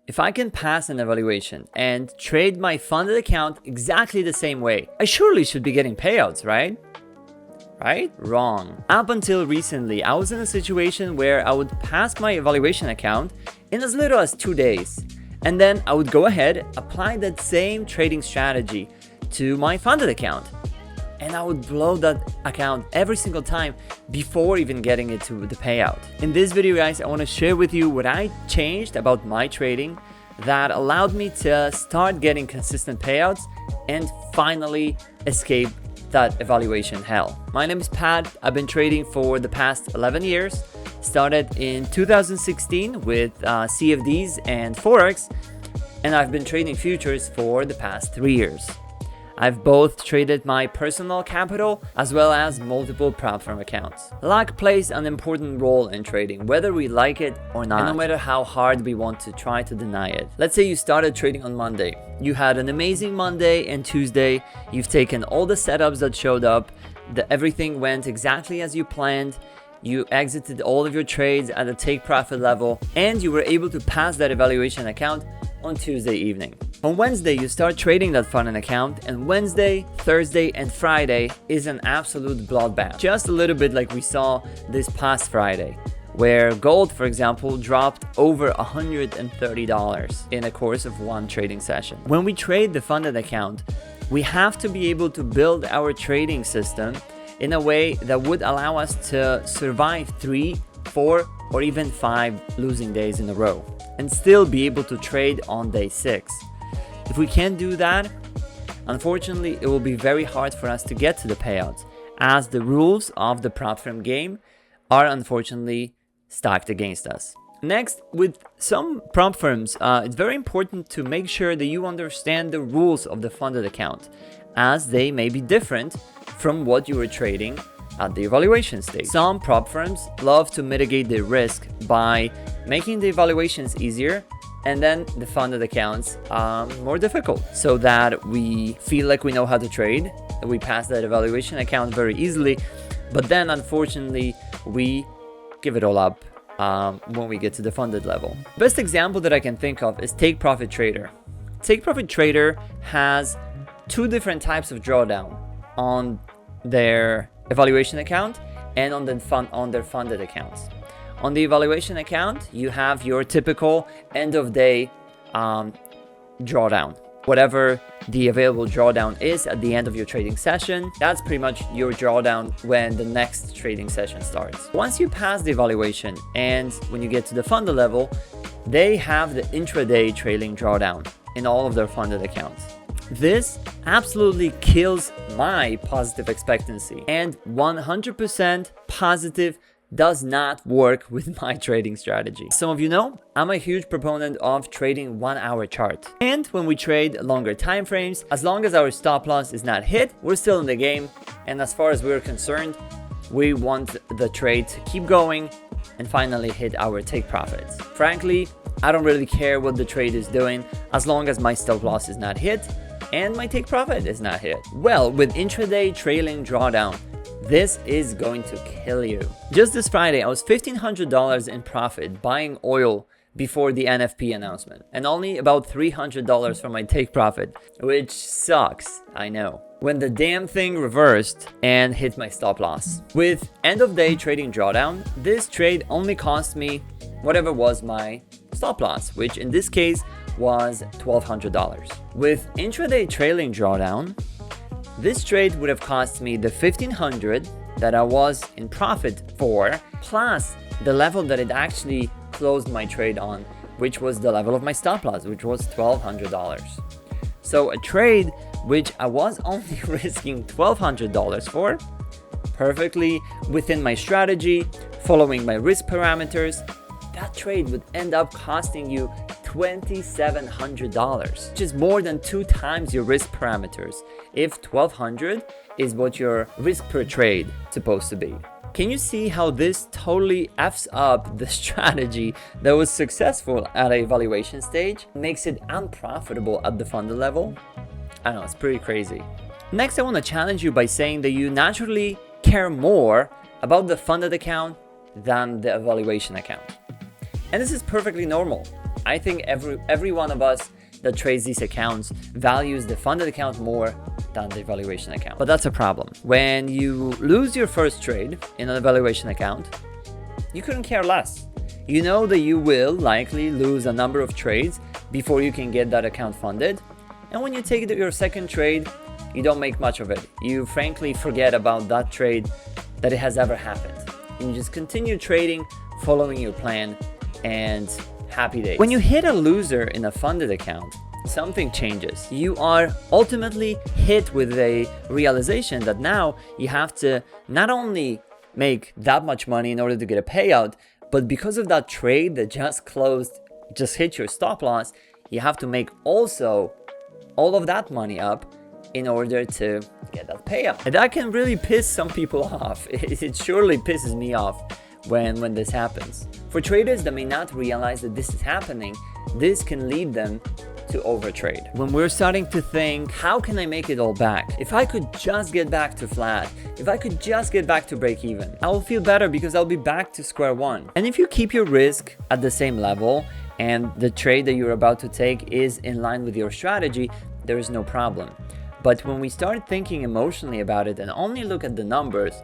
If I can pass an evaluation and trade my funded account exactly the same way, I surely should be getting payouts, right? Right? Wrong. Up until recently, I was in a situation where I would pass my evaluation account in as little as 2 days. And then I would go ahead, apply that same trading strategy to my funded account. And I would blow that account every single time before even getting it to the payout. In this video, guys, I want to share with you what I changed about my trading that allowed me to start getting consistent payouts and finally escape that evaluation hell. My name is Pat. I've been trading for the past 11 years. Started in 2016 with CFDs and Forex, and I've been trading futures for the past 3 years. I've both traded my personal capital as well as multiple prop firm accounts. Luck plays an important role in trading, whether we like it or not, and no matter how hard we want to try to deny it. Let's say you started trading on Monday. You had an amazing Monday and Tuesday. You've taken all the setups that showed up. Everything went exactly as you planned. You exited all of your trades at the take profit level, and you were able to pass that evaluation account on Tuesday evening. On Wednesday, you start trading that funded account, and Wednesday, Thursday, and Friday is an absolute bloodbath. Just a little bit like we saw this past Friday, where gold, for example, dropped over $130 in the course of one trading session. When we trade the funded account, we have to be able to build our trading system in a way that would allow us to survive 3, 4, or even 5 losing days in a row and still be able to trade on day 6. If we can't do that, unfortunately, it will be very hard for us to get to the payouts, as the rules of the prop firm game are unfortunately stacked against us. Next, with some prop firms, it's very important to make sure that you understand the rules of the funded account, as they may be different from what you were trading at the evaluation stage. Some prop firms love to mitigate the risk by making the evaluations easier and then the funded accounts more difficult, so that we feel like we know how to trade, that we pass that evaluation account very easily, but then unfortunately we give it all up when we get to the funded level. Best example that I can think of is Take Profit Trader. Take Profit Trader has 2 different types of drawdown on their evaluation account and on their funded accounts. On the evaluation account, you have your typical end of day drawdown. Whatever the available drawdown is at the end of your trading session, that's pretty much your drawdown when the next trading session starts. Once you pass the evaluation and when you get to the funded level, they have the intraday trailing drawdown in all of their funded accounts. This absolutely kills my positive expectancy, and 100% positive does not work with my trading strategy. Some of you know, I'm a huge proponent of trading 1-hour chart. And when we trade longer time frames, as long as our stop loss is not hit, we're still in the game. And as far as we're concerned, we want the trade to keep going and finally hit our take profits. Frankly, I don't really care what the trade is doing as long as my stop loss is not hit and my take profit is not hit. Well, with intraday trailing drawdown, this is going to kill you. Just this Friday, I was $1,500 in profit buying oil before the NFP announcement, and only about $300 for my take profit, which sucks, I know. When the damn thing reversed and hit my stop loss. With end of day trading drawdown, this trade only cost me whatever was my stop loss, which in this case was $1,200. With intraday trailing drawdown, this trade would have cost me the $1,500 that I was in profit for, plus the level that it actually closed my trade on, which was the level of my stop loss, which was $1,200. So a trade which I was only risking $1,200 for, perfectly within my strategy, following my risk parameters, that trade would end up costing you $2,700, which is more than 2 times your risk parameters, if $1,200 is what your risk per trade is supposed to be. Can you see how this totally F's up the strategy that was successful at a evaluation stage, makes it unprofitable at the funded level? I know, it's pretty crazy. Next, I want to challenge you by saying that you naturally care more about the funded account than the evaluation account. And this is perfectly normal. I think every one of us that trades these accounts values the funded account more than the evaluation account. But that's a problem. When you lose your first trade in an evaluation account, you couldn't care less. You know that you will likely lose a number of trades before you can get that account funded. And when you take your second trade, you don't make much of it. You frankly forget about that trade, that it has ever happened. And you just continue trading, following your plan, and happy days. When you hit a loser in a funded account, something changes. You are ultimately hit with a realization that now you have to not only make that much money in order to get a payout, but because of that trade that just closed, just hit your stop loss, you have to make also all of that money up in order to get that payout. And that can really piss some people off. It surely pisses me off when this happens. For traders that may not realize that this is happening, this can lead them to overtrade. When we're starting to think, how can I make it all back? If I could just get back to flat, if I could just get back to break even, I will feel better because I'll be back to square one. And if you keep your risk at the same level and the trade that you're about to take is in line with your strategy, there is no problem. But when we start thinking emotionally about it and only look at the numbers,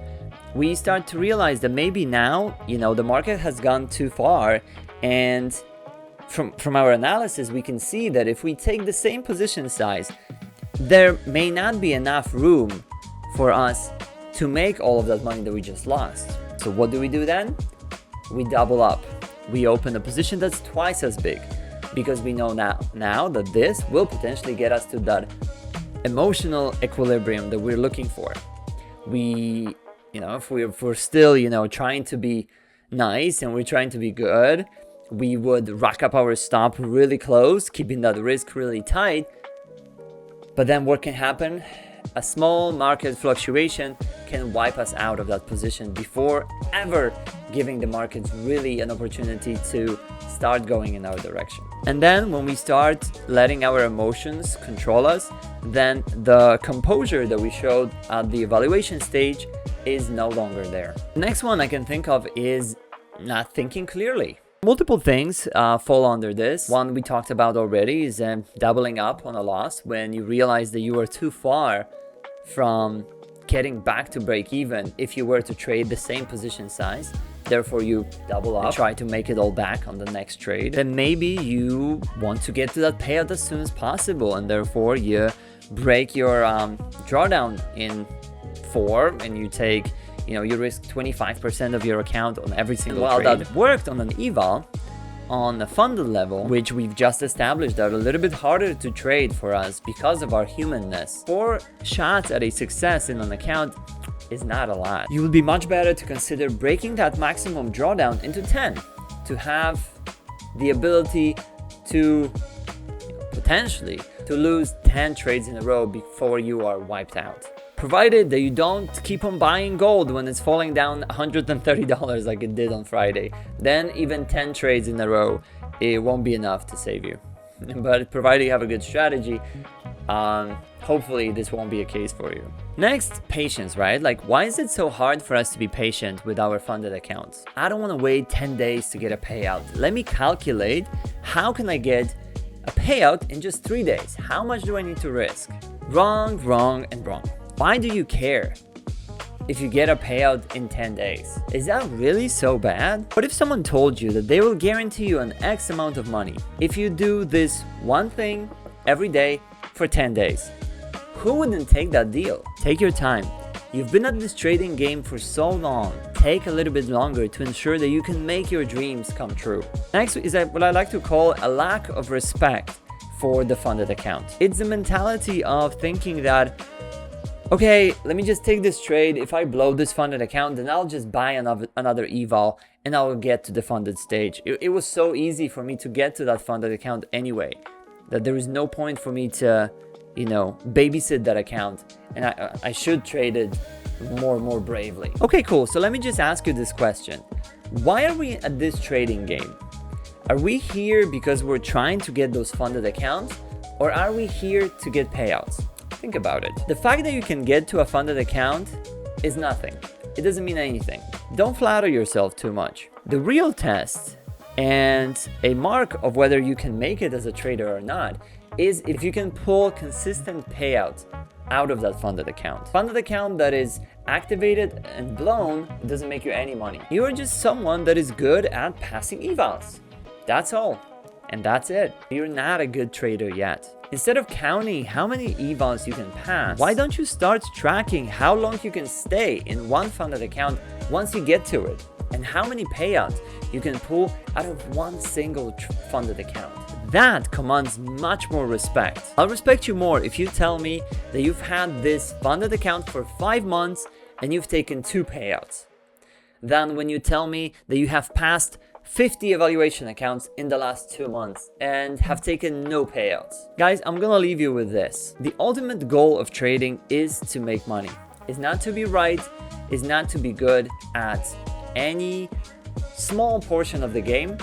we start to realize that maybe now, the market has gone too far, and from our analysis, we can see that if we take the same position size, there may not be enough room for us to make all of that money that we just lost. So what do we do then? We double up. We open a position that's twice as big because we know now that this will potentially get us to that emotional equilibrium that we're looking for. If we're still, trying to be nice and we're trying to be good, we would rack up our stop really close, keeping that risk really tight. But then what can happen? A small market fluctuation can wipe us out of that position before ever giving the markets really an opportunity to start going in our direction. And then when we start letting our emotions control us, then the composure that we showed at the evaluation stage is no longer there. The next one I can think of is not thinking clearly. Multiple things fall under this. One we talked about already is doubling up on a loss when you realize that you are too far from getting back to break even if you were to trade the same position size. Therefore, you double up and try to make it all back on the next trade. Then maybe you want to get to that payout as soon as possible, and therefore you break your drawdown in 4 and you take, you risk 25% of your account on every single trade. While that worked on an eval, on the funded level, which we've just established are a little bit harder to trade for us because of our humanness. 4 shots at a success in an account is not a lot. You would be much better to consider breaking that maximum drawdown into 10 to have the ability to potentially to lose 10 trades in a row before you are wiped out. Provided that you don't keep on buying gold when it's falling down $130 like it did on Friday. Then even 10 trades in a row, it won't be enough to save you. But provided you have a good strategy, hopefully this won't be a case for you. Next, patience, right? Like, why is it so hard for us to be patient with our funded accounts? I don't want to wait 10 days to get a payout. Let me calculate, how can I get a payout in just 3 days? How much do I need to risk? Wrong, wrong, and wrong. Why do you care if you get a payout in 10 days? Is that really so bad? What if someone told you that they will guarantee you an X amount of money if you do this one thing every day for 10 days? Who wouldn't take that deal? Take your time. You've been at this trading game for so long. Take a little bit longer to ensure that you can make your dreams come true. Next is what I like to call a lack of respect for the funded account. It's the mentality of thinking that, okay, let me just take this trade. If I blow this funded account, then I'll just buy another eval and I'll get to the funded stage. It was so easy for me to get to that funded account anyway, that there is no point for me to, babysit that account, and I should trade it more bravely. Okay, cool. So let me just ask you this question. Why are we at this trading game? Are we here because we're trying to get those funded accounts, or are we here to get payouts? Think about it. The fact that you can get to a funded account is nothing. It doesn't mean anything. Don't flatter yourself too much. The real test And a mark of whether you can make it as a trader or not is if you can pull consistent payouts out of that funded account. Funded account that is activated and blown doesn't make you any money. You are just someone that is good at passing evals. That's all. And that's it. You're not a good trader yet. Instead of counting how many evals you can pass, why don't you start tracking how long you can stay in one funded account once you get to it, and how many payouts you can pull out of one single funded account. That commands much more respect. I'll respect you more if you tell me that you've had this funded account for 5 months and you've taken 2 payouts, than when you tell me that you have passed 50 evaluation accounts in the last 2 months and have taken no payouts. Guys, I'm gonna leave you with this. The ultimate goal of trading is to make money. Is not to be right, is not to be good at any small portion of the game.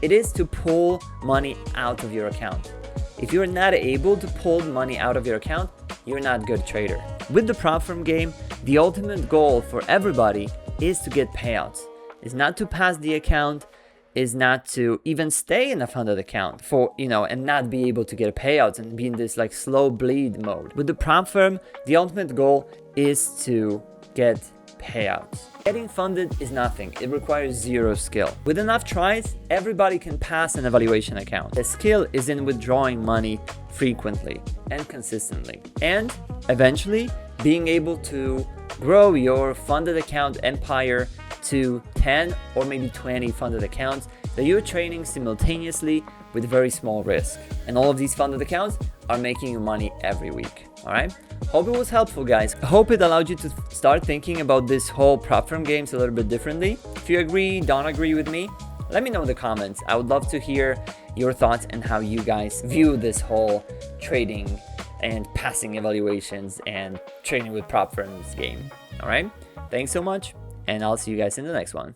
It is to pull money out of your account. If you're not able to pull money out of your account, you're not a good trader. With the prop firm game, the ultimate goal for everybody is to get payouts. Is not to pass the account, is not to even stay in a funded account for, and not be able to get payouts and be in this like slow bleed mode. With the prop firm, the ultimate goal is to get payouts. Getting funded is nothing. It requires 0 skill. With enough tries, everybody can pass an evaluation account. The skill is in withdrawing money frequently and consistently, and eventually being able to grow your funded account empire to 10 or maybe 20 funded accounts that you're trading simultaneously with very small risk. And all of these funded accounts are making you money every week. All right. Hope it was helpful, guys. I hope it allowed you to start thinking about this whole prop firm games a little bit differently. If you agree, don't agree with me, let me know in the comments. I would love to hear your thoughts and how you guys view this whole trading and passing evaluations and trading with prop firms game. All right. Thanks so much, and I'll see you guys in the next one.